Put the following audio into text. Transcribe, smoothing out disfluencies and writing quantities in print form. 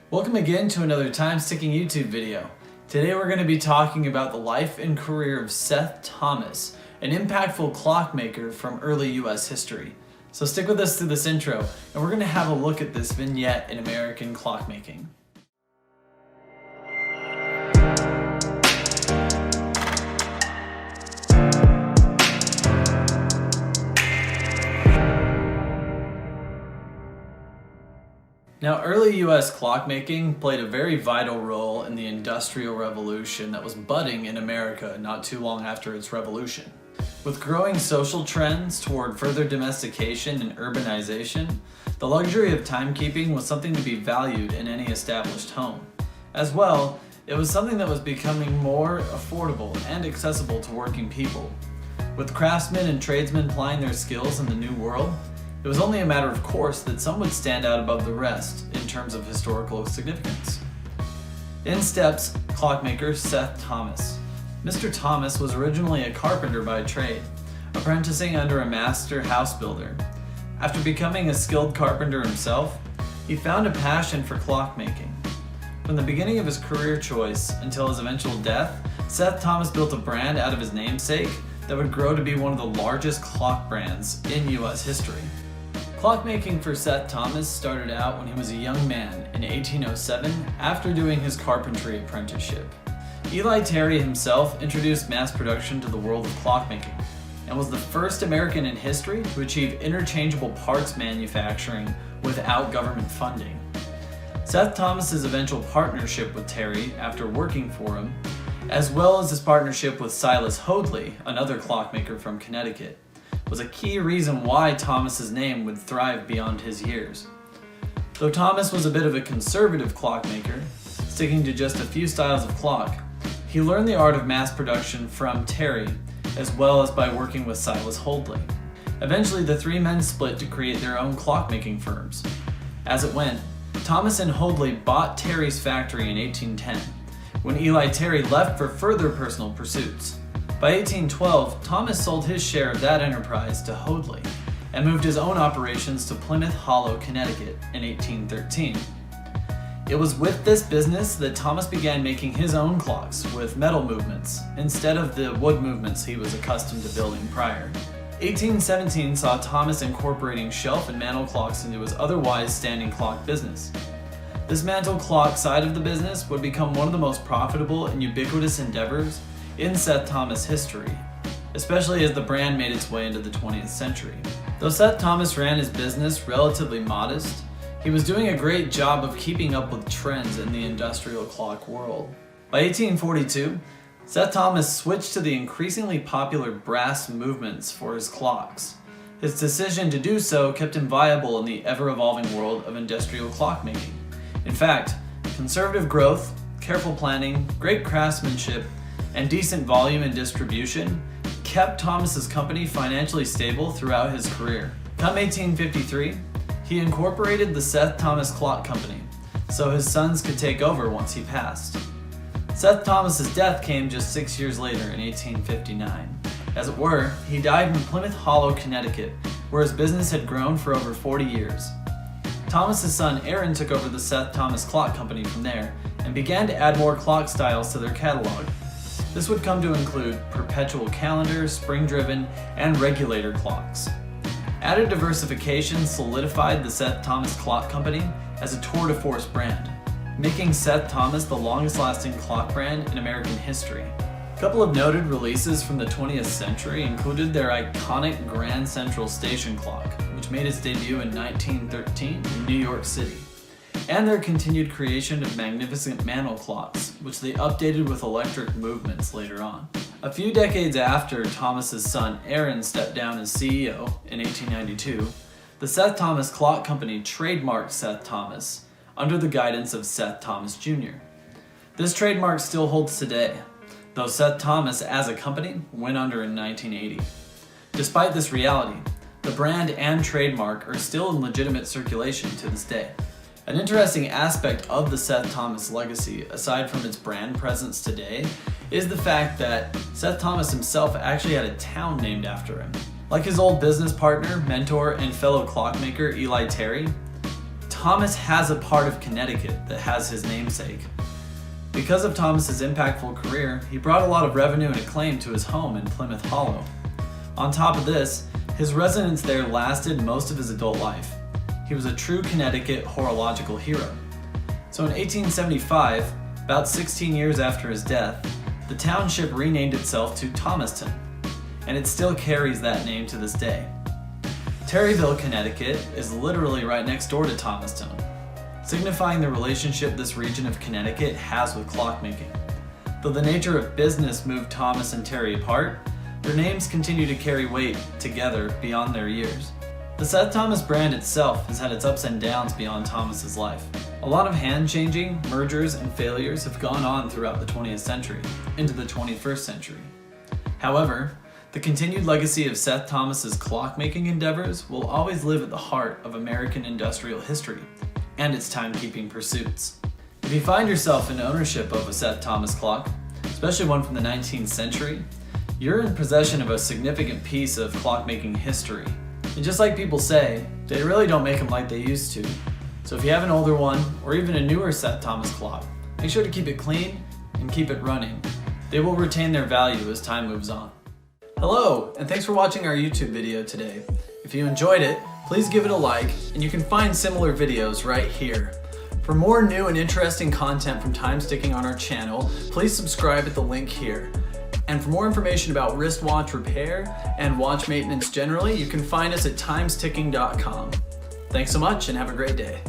Welcome again to another time-sticking YouTube video. Today we're going to be talking about the life and career of Seth Thomas, an impactful clockmaker from early US history. So stick with us through this intro, and we're going to have a look at this vignette in American clockmaking. Now, early US clockmaking played a very vital role in the Industrial Revolution that was budding in America not too long after its revolution. With growing social trends toward further domestication and urbanization, the luxury of timekeeping was something to be valued in any established home. As well, it was something that was becoming more affordable and accessible to working people. With craftsmen and tradesmen plying their skills in the new world, it was only a matter of course that some would stand out above the rest in terms of historical significance. In steps clockmaker Seth Thomas. Mr. Thomas was originally a carpenter by trade, apprenticing under a master house builder. After becoming a skilled carpenter himself, he found a passion for clockmaking. From the beginning of his career choice until his eventual death, Seth Thomas built a brand out of his namesake that would grow to be one of the largest clock brands in US history. Clockmaking for Seth Thomas started out when he was a young man in 1807 after doing his carpentry apprenticeship. Eli Terry himself introduced mass production to the world of clockmaking and was the first American in history to achieve interchangeable parts manufacturing without government funding. Seth Thomas's eventual partnership with Terry after working for him, as well as his partnership with Silas Hoadley, another clockmaker from Connecticut, was a key reason why Thomas's name would thrive beyond his years. Though Thomas was a bit of a conservative clockmaker, sticking to just a few styles of clock, he learned the art of mass production from Terry, as well as by working with Silas Hoadley. Eventually, the three men split to create their own clockmaking firms. As it went, Thomas and Hoadley bought Terry's factory in 1810, when Eli Terry left for further personal pursuits. By 1812, Thomas sold his share of that enterprise to Hoadley and moved his own operations to Plymouth Hollow, Connecticut in 1813. It was with this business that Thomas began making his own clocks with metal movements instead of the wood movements he was accustomed to building prior. 1817 saw Thomas incorporating shelf and mantel clocks into his otherwise standing clock business. This mantel clock side of the business would become one of the most profitable and ubiquitous endeavors in Seth Thomas history, especially as the brand made its way into the 20th century. Though Seth Thomas ran his business relatively modest, he was doing a great job of keeping up with trends in the industrial clock world. By 1842, Seth Thomas switched to the increasingly popular brass movements for his clocks. His decision to do so kept him viable in the ever-evolving world of industrial clockmaking. In fact, conservative growth, careful planning, great craftsmanship, and decent volume and distribution kept Thomas's company financially stable throughout his career. Come 1853, he incorporated the Seth Thomas Clock Company, so his sons could take over once he passed. Seth Thomas's death came just 6 years later in 1859. As it were, he died in Plymouth Hollow, Connecticut, where his business had grown for over 40 years. Thomas's son Aaron took over the Seth Thomas Clock Company from there and began to add more clock styles to their catalog. This would come to include perpetual calendar, spring-driven, and regulator clocks. Added diversification solidified the Seth Thomas Clock Company as a tour de force brand, making Seth Thomas the longest-lasting clock brand in American history. A couple of noted releases from the 20th century included their iconic Grand Central Station clock, which made its debut in 1913 in New York City, and their continued creation of magnificent mantel clocks, which they updated with electric movements later on. A few decades after Thomas's son Aaron stepped down as CEO in 1892, the Seth Thomas Clock Company trademarked Seth Thomas under the guidance of Seth Thomas Jr. This trademark still holds today, though Seth Thomas as a company went under in 1980. Despite this reality, the brand and trademark are still in legitimate circulation to this day. An interesting aspect of the Seth Thomas legacy, aside from its brand presence today, is the fact that Seth Thomas himself actually had a town named after him. Like his old business partner, mentor, and fellow clockmaker Eli Terry, Thomas has a part of Connecticut that has his namesake. Because of Thomas's impactful career, he brought a lot of revenue and acclaim to his home in Plymouth Hollow. On top of this, his residence there lasted most of his adult life. He was a true Connecticut horological hero. So in 1875, about 16 years after his death, the township renamed itself to Thomaston, and it still carries that name to this day. Terryville, Connecticut is literally right next door to Thomastown, signifying the relationship this region of Connecticut has with clockmaking. Though the nature of business moved Thomas and Terry apart, their names continue to carry weight together beyond their years. The Seth Thomas brand itself has had its ups and downs beyond Thomas's life. A lot of hand-changing, mergers, and failures have gone on throughout the 20th century into the 21st century. However, the continued legacy of Seth Thomas's clockmaking endeavors will always live at the heart of American industrial history and its timekeeping pursuits. If you find yourself in ownership of a Seth Thomas clock, especially one from the 19th century, you're in possession of a significant piece of clockmaking history. And just like people say, they really don't make them like they used to. So if you have an older one, or even a newer Seth Thomas clock, make sure to keep it clean and keep it running. They will retain their value as time moves on. Hello, and thanks for watching our YouTube video today. If you enjoyed it, please give it a like, and you can find similar videos right here. For more new and interesting content from time sticking on our channel, please subscribe at the link here. And for more information about wristwatch repair and watch maintenance generally, you can find us at timesticking.com. Thanks so much and have a great day.